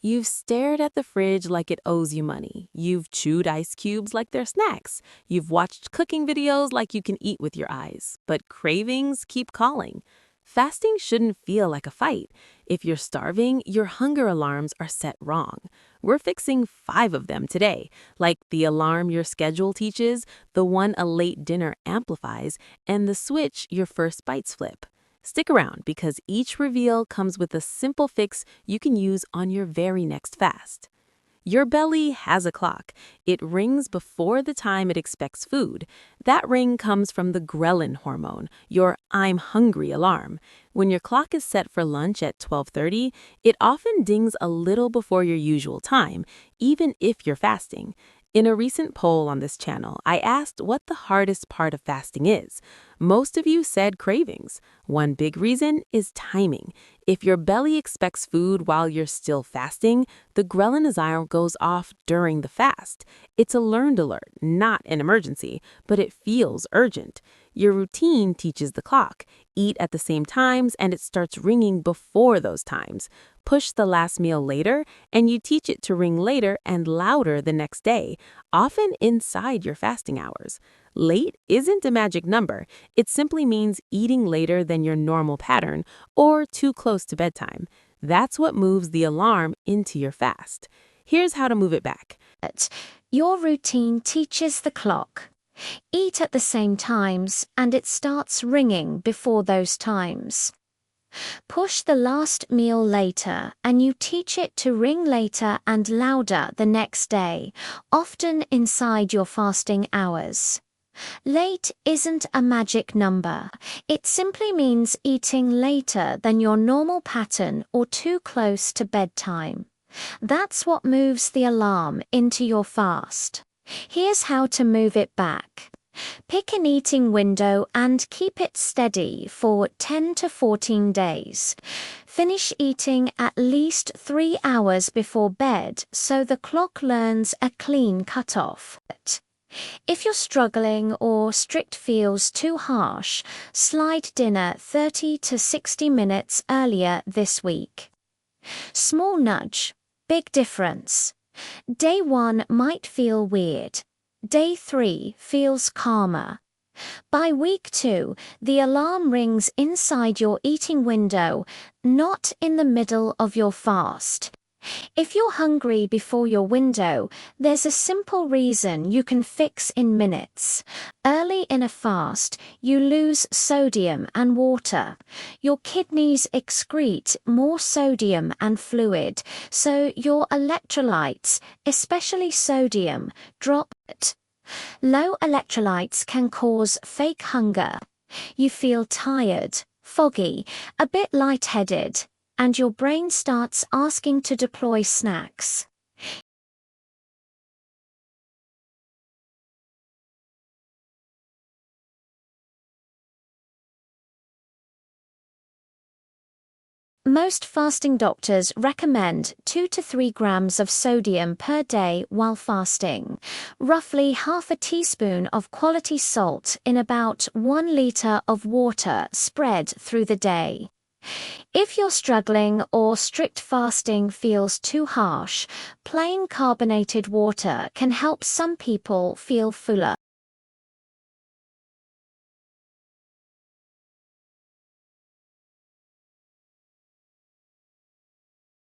You've stared at the fridge like it owes you money. You've chewed ice cubes like they're snacks. You've watched cooking videos like you can eat with your eyes. But cravings keep calling. Fasting shouldn't feel like a fight. If you're starving, your hunger alarms are set wrong. We're fixing 5 of them today, like the alarm your schedule teaches, the one a late dinner amplifies, and the switch your first bites flip. Stick around because each reveal comes with a simple fix you can use on your very next fast. Your belly has a clock. It rings before the time it expects food. That ring comes from the ghrelin hormone, your I'm hungry alarm. When your clock is set for lunch at 12:30, it often dings a little before your usual time, even if you're fasting. In a recent poll on this channel, I asked what the hardest part of fasting is. Most of you said cravings. One big reason is timing. If your belly expects food while you're still fasting, the ghrelin alarm goes off during the fast. It's a learned alert, not an emergency, but it feels urgent. Your routine teaches the clock. Eat at the same times and it starts ringing before those times. Push the last meal later and you teach it to ring later and louder the next day, often inside your fasting hours. Late isn't a magic number. It simply means eating later than your normal pattern or too close to bedtime. That's what moves the alarm into your fast. Here's how to move it back. Your routine teaches the clock. Eat at the same times and it starts ringing before those times. Push the last meal later and you teach it to ring later and louder the next day, often inside your fasting hours. Late isn't a magic number. It simply means eating later than your normal pattern or too close to bedtime. That's what moves the alarm into your fast. Here's how to move it back. Pick an eating window and keep it steady for 10 to 14 days. Finish eating at least 3 hours before bed so the clock learns a clean cutoff. If you're struggling or strict feels too harsh, slide dinner 30 to 60 minutes earlier this week. Small nudge, big difference. Day 1 might feel weird. Day 3 feels calmer. By week 2, the alarm rings inside your eating window, not in the middle of your fast. If you're hungry before your window, there's a simple reason you can fix in minutes. Early in a fast, you lose sodium and water. Your kidneys excrete more sodium and fluid, so your electrolytes, especially sodium, drop. Low electrolytes can cause fake hunger. You feel tired, foggy, a bit lightheaded, and your brain starts asking to deploy snacks. Most fasting doctors recommend 2 to 3 grams of sodium per day while fasting, roughly half a teaspoon of quality salt in about 1 liter of water spread through the day. If you're struggling or strict fasting feels too harsh, plain carbonated water can help some people feel fuller.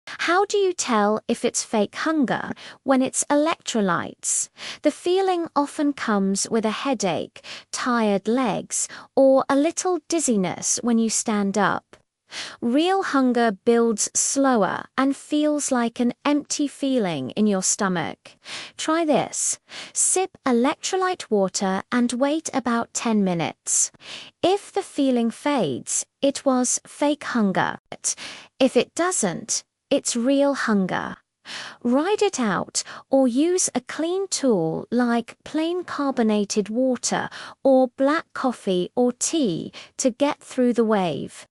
How do you tell if it's fake hunger when it's electrolytes? The feeling often comes with a headache, tired legs, or a little dizziness when you stand up. Real hunger builds slower and feels like an empty feeling in your stomach. Try this. Sip electrolyte water and wait about 10 minutes. If the feeling fades, it was fake hunger. If it doesn't, it's real hunger. Ride it out or use a clean tool like plain carbonated water or black coffee or tea to get through the wave.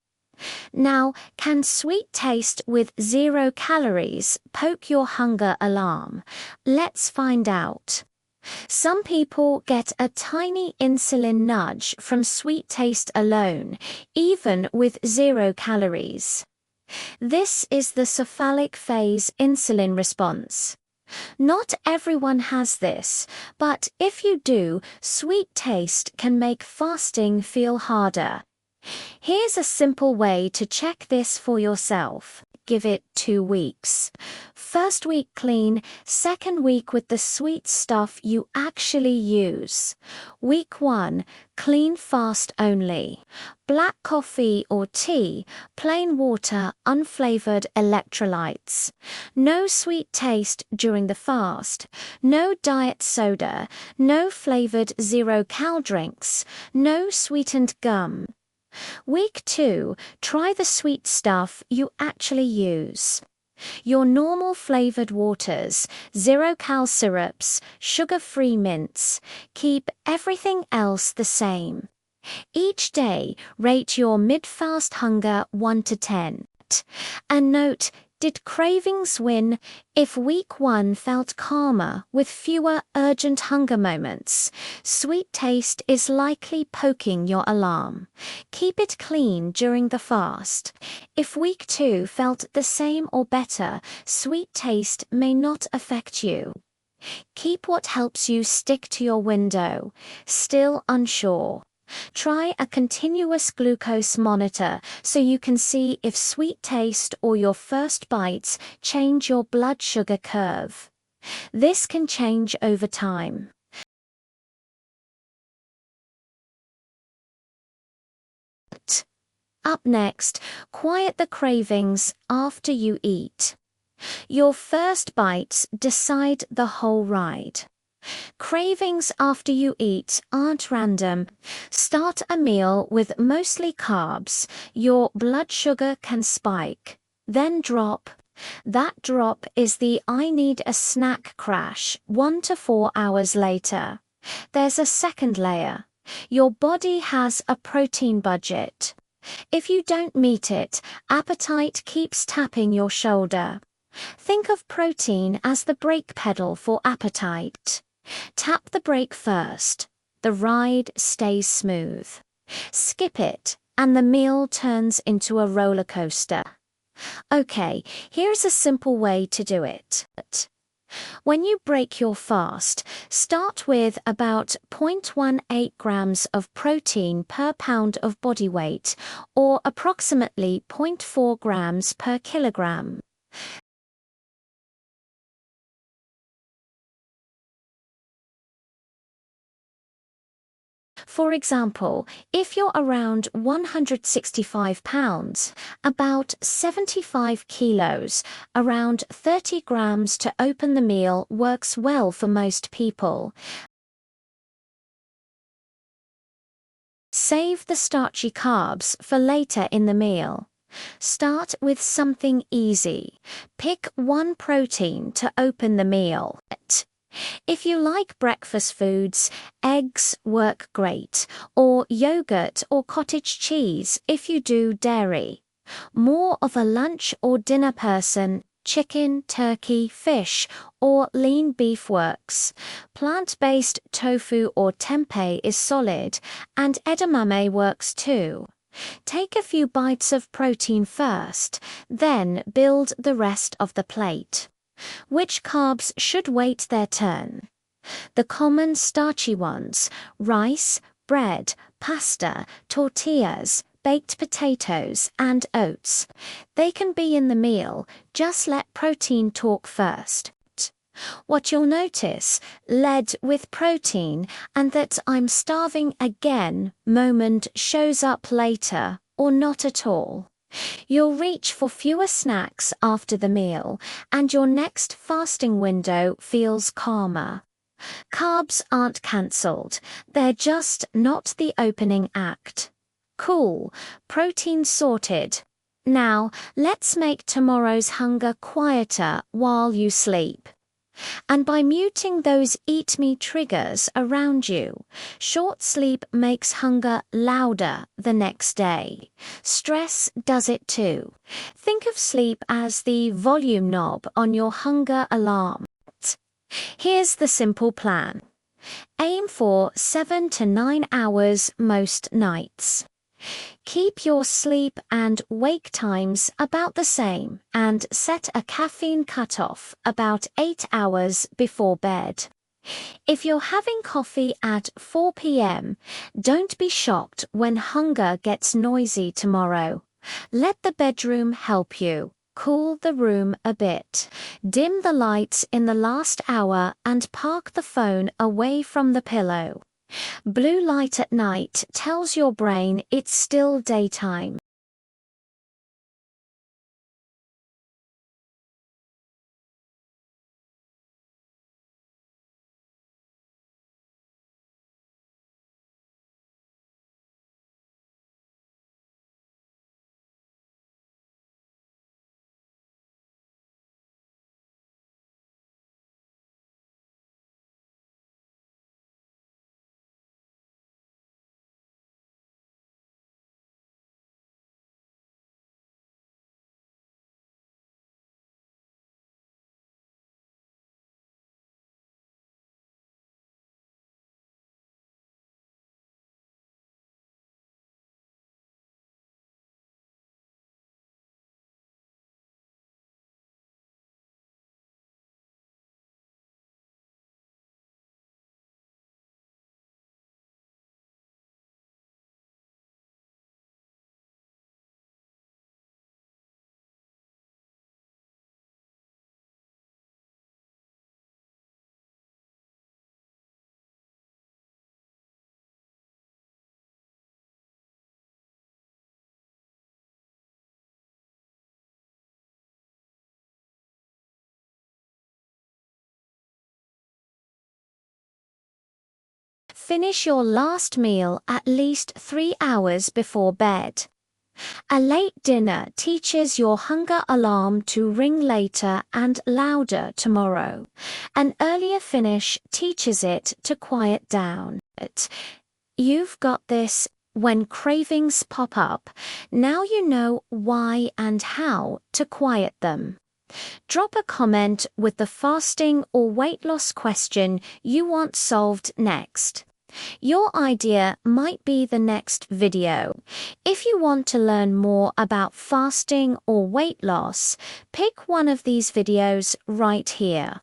Now, can sweet taste with 0 calories poke your hunger alarm? Let's find out. Some people get a tiny insulin nudge from sweet taste alone, even with 0 calories. This is the cephalic phase insulin response. Not everyone has this, but if you do, sweet taste can make fasting feel harder. Here's a simple way to check this for yourself. Give it 2 weeks. First week clean, second week with the sweet stuff you actually use. Week 1, clean fast only. Black coffee or tea, plain water, unflavored electrolytes. No sweet taste during the fast. No diet soda. No flavored zero-cal drinks. No sweetened gum. Week 2, try the sweet stuff you actually use. Your normal flavored waters, zero-cal syrups, sugar-free mints. Keep everything else the same. Each day, rate your mid-fast hunger 1 to 10. And note, did cravings win? If week 1 felt calmer with fewer urgent hunger moments, sweet taste is likely poking your alarm. Keep it clean during the fast. If week 2 felt the same or better, sweet taste may not affect you. Keep what helps you stick to your window. Still unsure? Try a continuous glucose monitor so you can see if sweet taste or your first bites change your blood sugar curve. This can change over time. Up next, quiet the cravings after you eat. Your first bites decide the whole ride. Cravings after you eat aren't random. Start a meal with mostly carbs. Your blood sugar can spike, then drop. That drop is the I need a snack crash 1 to 4 hours later. There's a second layer. Your body has a protein budget. If you don't meet it, appetite keeps tapping your shoulder. Think of protein as the brake pedal for appetite. Tap the brake first. The ride stays smooth. Skip it, and the meal turns into a roller coaster. Okay, here's a simple way to do it. When you break your fast, start with about 0.18 grams of protein per pound of body weight, or approximately 0.4 grams per kilogram. For example, if you're around 165 pounds, about 75 kilos, around 30 grams to open the meal works well for most people. Save the starchy carbs for later in the meal. Start with something easy. Pick one protein to open the meal. If you like breakfast foods, eggs work great, or yogurt or cottage cheese if you do dairy. More of a lunch or dinner person, chicken, turkey, fish, or lean beef works. Plant-based tofu or tempeh is solid, and edamame works too. Take a few bites of protein first, then build the rest of the plate. Which carbs should wait their turn? The common starchy ones: rice, bread, pasta, tortillas, baked potatoes, and oats. They can be in the meal, just let protein talk first. What you'll notice, led with protein, and that I'm starving again moment shows up later, or not at all. You'll reach for fewer snacks after the meal, and your next fasting window feels calmer. Carbs aren't cancelled, they're just not the opening act. Cool, protein sorted. Now, let's make tomorrow's hunger quieter while you sleep. And by muting those eat me triggers around you, short sleep makes hunger louder the next day. Stress does it too. Think of sleep as the volume knob on your hunger alarm. Here's the simple plan. Aim for 7 to 9 hours most nights. Keep your sleep and wake times about the same and set a caffeine cutoff about 8 hours before bed. If you're having coffee at 4 p.m., don't be shocked when hunger gets noisy tomorrow. Let the bedroom help you. Cool the room a bit. Dim the lights in the last hour and park the phone away from the pillow. Blue light at night tells your brain it's still daytime. Finish your last meal at least 3 hours before bed. A late dinner teaches your hunger alarm to ring later and louder tomorrow. An earlier finish teaches it to quiet down. You've got this. When cravings pop up, now you know why and how to quiet them. Drop a comment with the fasting or weight loss question you want solved next. Your idea might be the next video. If you want to learn more about fasting or weight loss, pick one of these videos right here.